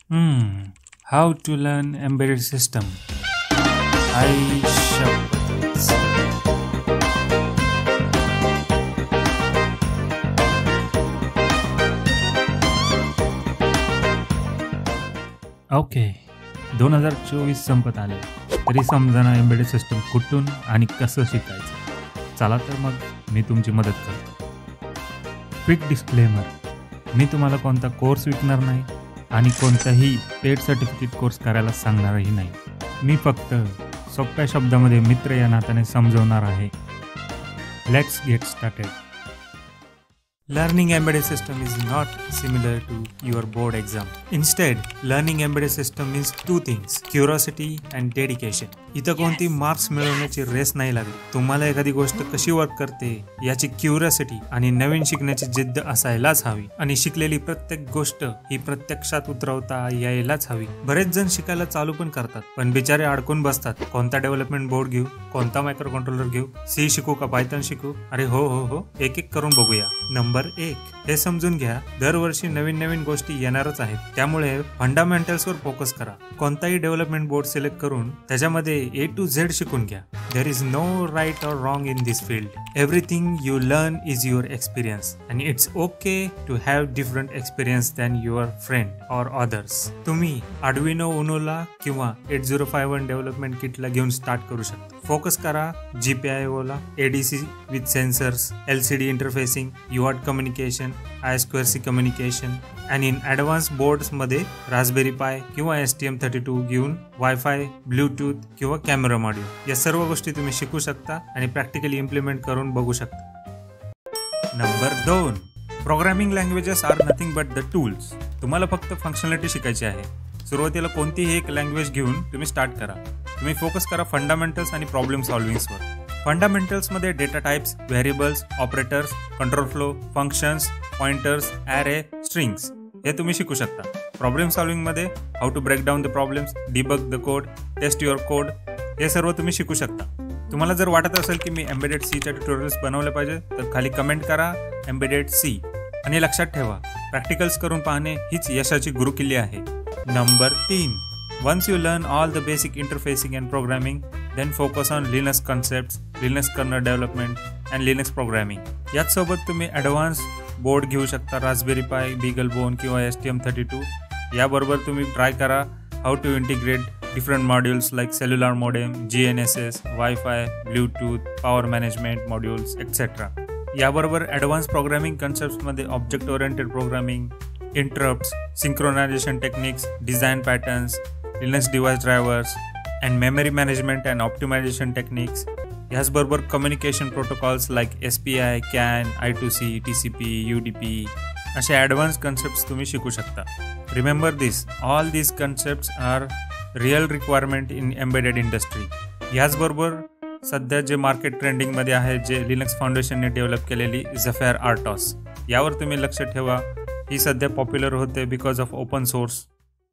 How to learn embedded system? I shepherds. Okay 2024 संपत आले तरी समजना एम्बेडेड सिस्टम कुठून आणि कसं शिकायचं. चला तर मग मी तुमची मदत करतो. क्विक डिस्क्लेमर, मी तुम्हाला कोणता कोर्स विकणार नाही आणि कोणताही पेड सर्टिफिकेट कोर्स करायला सांगणारही नाही. मी फक्त सोप्या शब्दामध्ये मित्र या नात्याने समजवणार आहे. Let's get started. Learning embedded system is not similar to your board exam. Instead, learning embedded system means two things: curiosity and dedication. इथं कोणती मार्क्स मिळवण्याची रेस नाही लागली. तुम्हाला एखादी गोष्ट कशी वर्क करते याची क्युरिओसिटी आणि नवीन शिकण्याची जिद्द असायलाच हवी. आणि शिकलेली प्रत्येक गोष्ट ही प्रत्यक्षात उतरवता यायलाच हवी. बरेच जण शिकायला चालू पण करतात, पण बिचारे अडकून बसतात. कोणता डेव्हलपमेंट बोर्ड घेऊ, कोणता मायक्रो कंट्रोलर घेऊ, सी शिकू का पायथन शिकू? अरे हो, एक एक करून बघूया. नंबर 1, हे समजून घ्या, दरवर्षी नवीन नवीन गोष्टी येणारच आहेत. त्यामुळे फंडामेंटल्सवर फोकस करा. कोणताही डेव्हलपमेंट बोर्ड सिलेक्ट करून त्याच्यामध्ये A to Z शिकून घ्या. There is no right or wrong in this field. Everything you learn is your experience and it's okay to have different experience than your friend or others. तुम्ही Arduino उनोला किंवा 8051 development किटला घेऊन start करू शकता. Focus करा GPIO ला, ADC with sensors, LCD interfacing, UART communication, I2C communication आणि in advance बोर्ड्समध्ये Raspberry पाय किंवा STM32 घेऊन वायफाय, ब्लूटूथ किंवा कॅमेरा मॉड्यूल या सर्व गोष्टी तुम्ही शिकू शकता आणि प्रॅक्टिकली इम्प्लिमेंट करून बघू शकता. Number 2, programming languages are nothing but the tools. तुम्हाला फक्त फंक्शनॅलिटी शिकायची आहे. सुरुवातीला कोणतीही एक लँग्वेज घेऊन तुम्ही स्टार्ट करा. तुम्ही फोकस करा फंडामेंटल्स आणि प्रॉब्लेम सॉल्विंग्सवर. फंडामेंटल्समध्ये data types, variables, operators, control flow, functions, pointers, array, strings हे तुम्ही शिकू शकता. प्रॉब्लेम सॉल्विंगमध्ये how to break down the problems, debug the code, test your code हे सर्व तुम्ही शिकू शकता. तुम्हाला जर वाटत असेल की मी एम्बेडेड सीच्या ट्युटोरियल्स बनवले पाहिजे तर खाली कमेंट करा एम्बेडेड सी. आणि लक्षात ठेवा, प्रॅक्टिकल्स करून पाहणे हीच यशाची गुरुकिल्ली आहे. Number 3, once you learn all the basic interfacing and programming, then focus on Linux concepts, Linux kernel development and Linux programming. याच सोबत तुम्ही ॲडव्हान्स बोर्ड घेऊ शकता, रास्पबेरी पाय, बीगलबोन किंवा STM32. याबरोबर तुम्ही ट्राय करा how to integrate different modules like cellular modem, GNSS, wifi, bluetooth, power management modules etcetera. याबरोबर ॲडव्हान्स प्रोग्रामिंग कन्सेप्ट्समध्ये object oriented programming, interrupts, synchronisation techniques, design patterns, Linux device drivers and memory management and optimisation techniques. ह्याचबरोबर communication protocols like SPI, CAN, I2C, TCP, UDP असे advance concepts तुम्ही शिकू शकता. Remember this, all these concepts are real requirement in embedded industry. ह्याचबरोबर सध्या जे market ट्रेंडिंगमध्ये आहे, जे लिनक्स फाउंडेशनने डेव्हलप केलेली झफेअर RTOS, यावर तुम्ही लक्ष ठेवा. ही सध्या पॉप्युलर होते because of open source.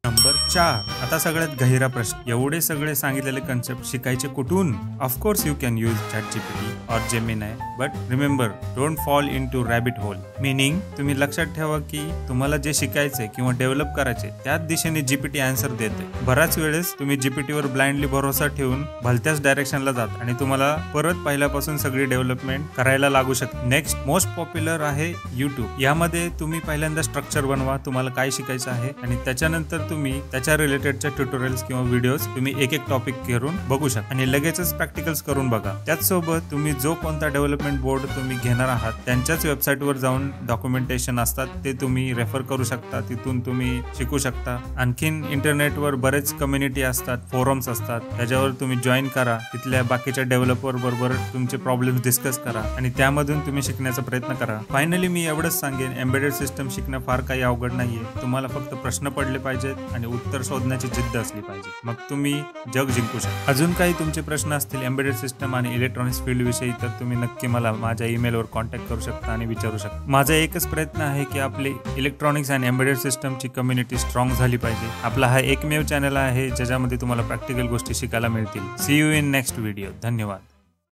Number 4, आता सगळ्यात गहिरा प्रश्न, एवढे सगळे सांगितलेले कन्सेप्ट शिकायचे कुठून? Of course you can use ChatGPT or Gemini, but remember, don't fall into rabbit hole. Meaning, तुम्ही लक्षात ठेवा की तुम्हाला जे शिकायचे किंवा डेव्हलप करायचे त्याच दिशेने GPT आन्सर देते. बऱ्याच वेळेस तुम्ही GPTवर ब्लाइंडली भरोसा ठेवून भलत्याच डायरेक्शनला जात आणि तुम्हाला परत पहिल्यापासून सगळी डेव्हलपमेंट करायला लागू शकते. नेक्स्ट मोस्ट पॉप्युलर आहे YouTube. यामध्ये तुम्ही पहिल्यांदा स्ट्रक्चर बनवा, तुम्हाला काय शिकायचं आहे, आणि त्याच्यानंतर तुम्ही त्याच्या रिलेटेडच्या ट्युटोरियल्स किंवा व्हिडिओज तुम्ही एक टॉपिक घेऊन बघू शकता आणि लगेचच प्रॅक्टिकल्स करून बघा. त्याचसोबत तुम्ही जो कोणता डेव्हलपमेंट बोर्ड तुम्ही घेणार आहात त्यांच्याच वेबसाईटवर जाऊन डॉक्युमेंटेशन असतात ते तुम्ही रेफर करू शकता. तिथून तुम्ही शिकू शकता. आणखीन इंटरनेटवर बरेच कम्युनिटी असतात, फोरम्स असतात, त्याच्यावर तुम्ही जॉईन करा. तिथल्या बाकीच्या डेव्हलपर बरोबर तुमचे प्रॉब्लेम्स डिस्कस करा आणि त्यामधून तुम्ही शिकण्याचा प्रयत्न करा. फायनली मी एवढंच सांगेन, एम्बेडेड सिस्टम शिकणं फार काही अवघड नाहीये. तुम्हाला फक्त प्रश्न पडले पाहिजेत आणि उत्तर शोधण्याची जिद्द असली पाहिजे, मग तुम्ही जग जिंकू शकता. अजून काही तुमचे प्रश्न असतील एम्बेडेड सिस्टम आणि इलेक्ट्रॉनिक्स फील्ड विषयी तर तुम्ही नक्की मला माझ्या ईमेलवर कॉन्टॅक्ट करू शकता आणि विचारू शकता. माझा एकच प्रयत्न आहे की आपली इलेक्ट्रॉनिक्स आणि एम्बेडेड सिस्टमची कम्युनिटी स्ट्रॉंग झाली पाहिजे. आपला हा एकमेव चॅनल आहे ज्याच्यामध्ये तुम्हाला प्रॅक्टिकल गोष्टी शिकायला मिळतील. See you in next video. धन्यवाद.